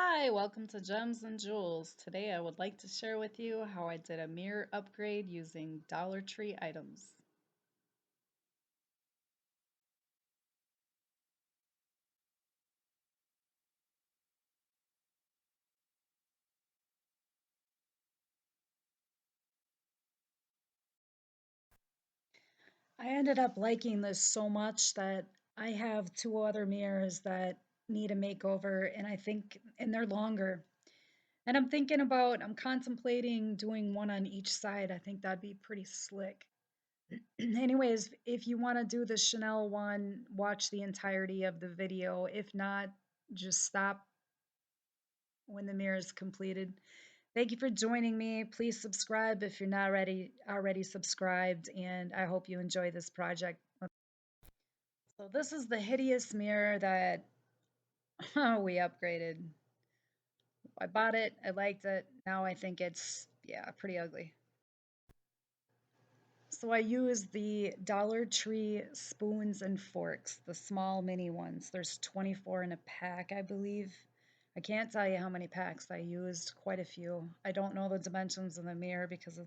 Hi, welcome to Gems and Jewels. Today I would like to share with you how I did a mirror upgrade using Dollar Tree items. I ended up liking this so much that I have two other mirrors that need a makeover and they're longer. And I'm contemplating doing one on each side. I think that'd be pretty slick. Anyways, if you want to do the Chanel one, watch the entirety of the video. If not, just stop when the mirror is completed. Thank you for joining me. Please subscribe if you're not already subscribed, and I hope you enjoy this project. So this is the hideous mirror that we upgraded. I bought it, I liked it. Now I think it's, yeah, pretty ugly. So I use the Dollar Tree spoons and forks, the small mini ones. There's 24 in a pack, I believe. I can't tell you how many packs I used, quite a few. I don't know the dimensions of the mirror because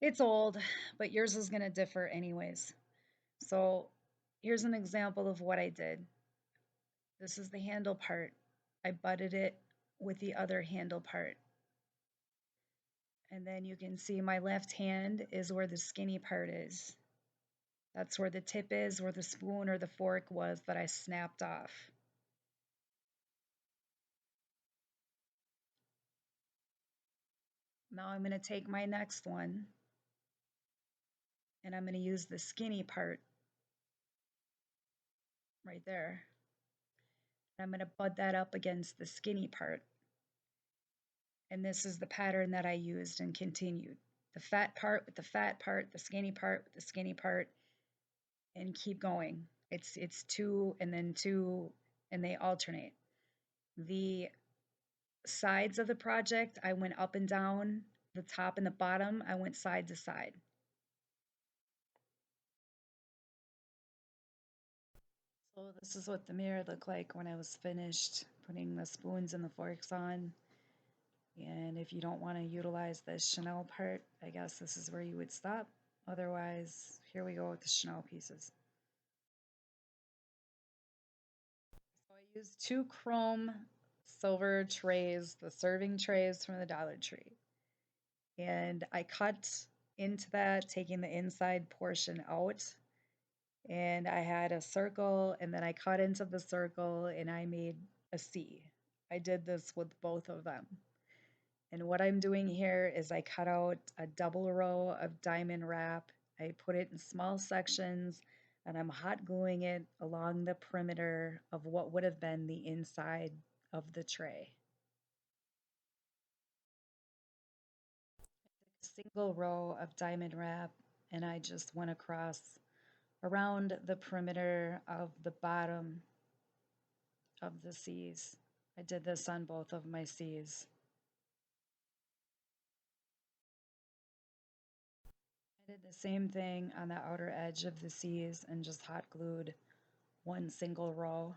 it's old, but yours is going to differ anyways. So here's an example of what I did. This is the handle part. I butted it with the other handle part. And then you can see my left hand is where the skinny part is. That's where the tip is, where the spoon or the fork was that I snapped off. Now I'm going to take my next one and I'm going to use the skinny part right there. I'm going to bud that up against the skinny part. And this is the pattern that I used and continued. The fat part with the fat part, the skinny part with the skinny part, and keep going. It's two and then two, and they alternate. The sides of the project, I went up and down. The top and the bottom, I went side to side. So this is what the mirror looked like when I was finished putting the spoons and the forks on. And if you don't want to utilize the Chanel part, I guess this is where you would stop. Otherwise, here we go with the Chanel pieces. So I used two chrome silver trays, the serving trays from the Dollar Tree. And I cut into that, taking the inside portion out. And I had a circle, and then I cut into the circle and I made a C. I did this with both of them. And what I'm doing here is I cut out a double row of diamond wrap. I put it in small sections and I'm hot gluing it along the perimeter of what would have been the inside of the tray. A single row of diamond wrap and I just went across around the perimeter of the bottom of the C's. I did this on both of my C's. I did the same thing on the outer edge of the C's and just hot glued one single row.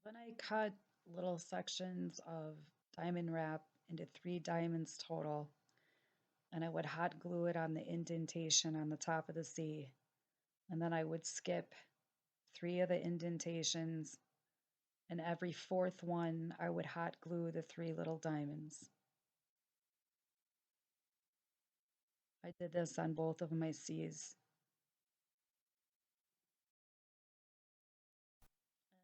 So then I cut little sections of diamond wrap into 3 diamonds total, and I would hot glue it on the indentation on the top of the C. And then I would skip 3 of the indentations, and every fourth one I would hot glue the 3 little diamonds. I did this on both of my C's.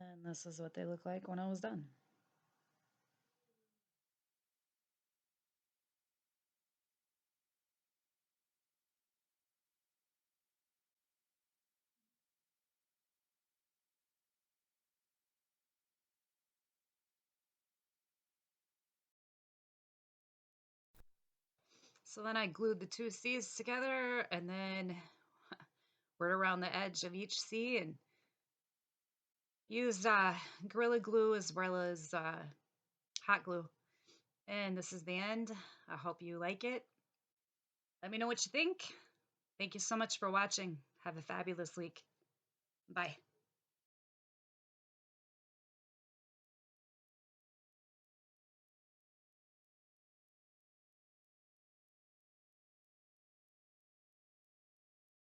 And this is what they look like when I was done. So then I glued the 2 C's together and then went around the edge of each C and used Gorilla Glue as well as hot glue. And this is the end. I hope you like it. Let me know what you think. Thank you so much for watching. Have a fabulous week. Bye.